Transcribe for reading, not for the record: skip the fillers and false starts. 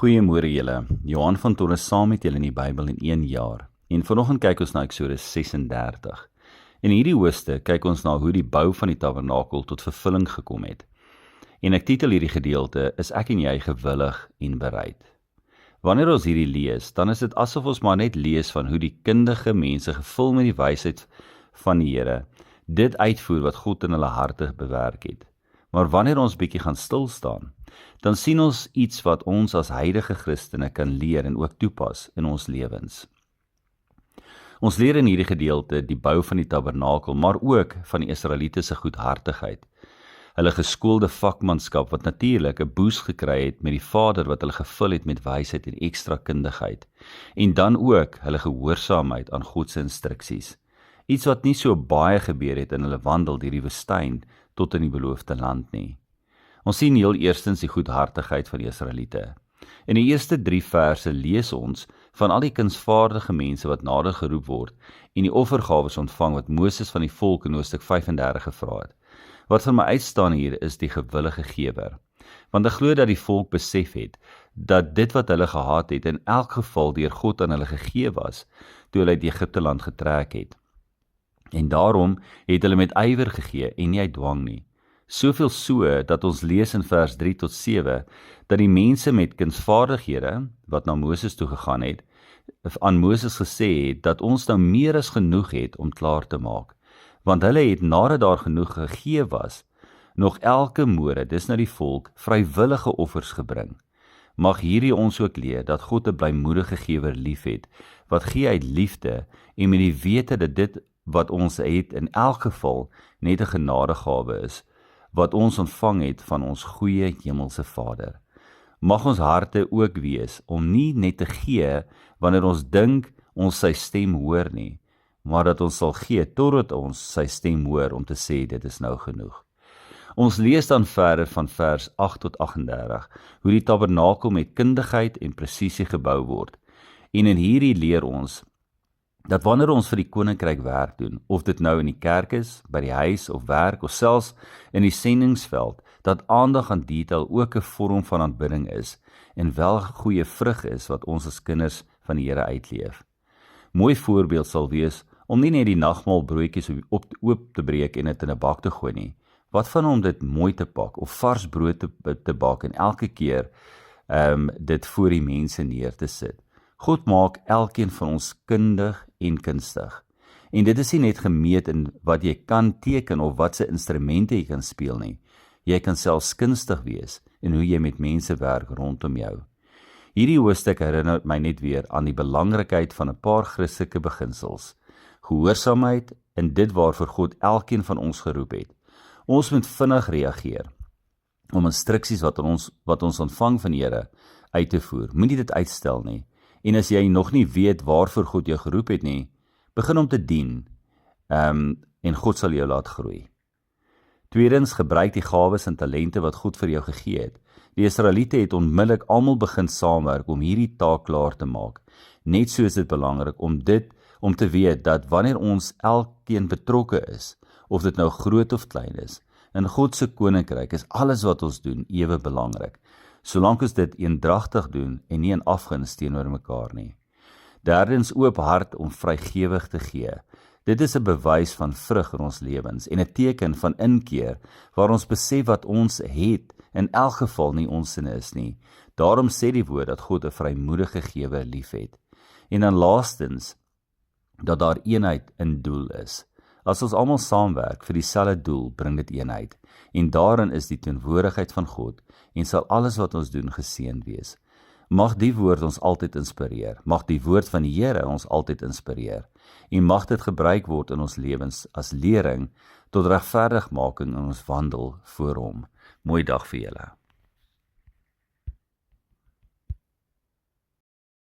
Goeiemôre julle. Johan van Tore saam met julle in die Bybel in 1 jaar. En vanoggend kyk ons na Eksodus 36. In hierdie hoofstuk kyk ons na hoe die bou van die tabernakel tot vervulling gekom het. En ek titel hierdie gedeelte is ek en jy gewillig en bereid. Wanneer ons hierdie lees, dan is dit asof ons maar net lees van hoe die kundige mense gevul met die wysheid van die Here dit uitvoer wat God in hulle harte bewerk het. Maar wanneer ons bietjie gaan stil staan, dan sien ons iets wat ons as heilige Christene kan leer en ook toepas in ons lewens. Ons leer in hierdie gedeelte die bou van die tabernakel, maar ook van die Israeliete se goedhartigheid. Hulle geskoolde vakmanskap wat natuurlik 'n boost gekry het met die Vader wat hulle gevul het met wysheid en ekstra kundigheid. En dan ook hulle gehoorsaamheid aan God se instruksies. Iets wat nie so baie gebeur het in hulle wandel deur die woestyn tot in die beloofde land nie. Ons sien heel eerstens die goedhartigheid van die Israeliete. In die eerste 3 verse lees ons van al die kunsvaardige mense wat nader geroep word en die offergawes ontvang wat Moses van die volk in hoofstuk 35 gevra het. Wat vir my uitstaan hier is die gewillige gewer. Want ek glo dat die volk besef het dat dit wat hulle gehad het in elk geval deur God aan hulle gegee was toe hulle uit Egipte land getrek het. En daarom het hulle met ywer gegee en nie uit dwang nie. Soveel so dat ons lees in vers 3 tot 7 dat die mense met kunsvaardighede wat na Moses toe gegaan het, aan Moses gesê het dat ons nou meer as genoeg het om klaar te maak. Want hulle het nadat daar genoeg gegee was, nog elke môre, dis na die volk, vrywillige offers gebring. Mag hierdie ons ook leer dat God 'n blymoedige gewer liefhet, wat gee uit liefde en met die wete dat dit wat ons het in elk geval net 'n genadegawe is, wat ons ontvang het van ons goeie hemelse Vader. Mag ons harte ook wees om nie net te gee wanneer ons dink ons sy stem hoor nie, maar dat ons sal gee totdat ons sy stem hoor om te sê dit is nou genoeg. Ons lees dan verder van vers 8 tot 38 hoe die tabernakel met kundigheid en presisie gebou word. En in hierdie leer ons dat wanneer ons vir die koninkryk werk doen, of dit nou in die kerk is, by die huis of werk, of selfs in die sendingsveld, dat aandag aan detail ook 'n vorm van aanbidding is, en wel goeie vrug is wat ons as kinders van die Here uitleef. Mooi voorbeeld sal wees om nie net die nagmaal broodjies oop te breek en dit in 'n bak te gooi nie. Wat van om dit mooi te pak, of vars brood te bak en elke keer dit voor die mense neer te sit. God maak elkeen van ons kundig en kunstig. En dit is nie net gemeet in wat jy kan teken of wat se instrumente jy kan speel nie. Jy kan selfs kunstig wees in hoe jy met mense werk rondom jou. Hierdie hoofstuk herinner my net weer aan die belangrikheid van 'n paar Christelike beginsels. Gehoorsaamheid in dit waarvoor God elkeen van ons geroep het. Ons moet vinnig reageer om instruksies wat ons ontvang van die Here uit te voer. Moenie dit uitstel nie. En as jy nog nie weet waarvoor God jou geroep het nie, begin om te dien, en God sal jou laat groei. Tweedens, gebruik die gawes en talente wat God vir jou gegee het. Die Israeliete het onmiddellik almal begin saamwerk om hierdie taak klaar te maak. Net so is dit belangrik om te weet dat wanneer ons elkeen betrokke is, of dit nou groot of klein is, in God se koninkryk is alles wat ons doen ewe belangrik. Solank ons dit eendragtig doen en nie in afguns teenoor mekaar nie. Derdens, oop hart om vrygewig te gee. Dit is 'n bewys van vrug in ons lewens en 'n teken van inkeer waar ons besef wat ons het in elk geval nie ons sin is nie. Daarom sê die woord dat God 'n vrymoedige gewer liefhet. En dan laastens, dat daar eenheid in doel is. As ons almal saamwerk vir dieselfde doel, bring dit eenheid. En daarin is die teenwoordigheid van God en sal alles wat ons doen geseën wees. Mag die woord ons altyd inspireer. Mag die woord van die Here ons altyd inspireer. En mag dit gebruik word in ons lewens as lering tot regverdigmaking in ons wandel voor hom. Mooi dag vir julle.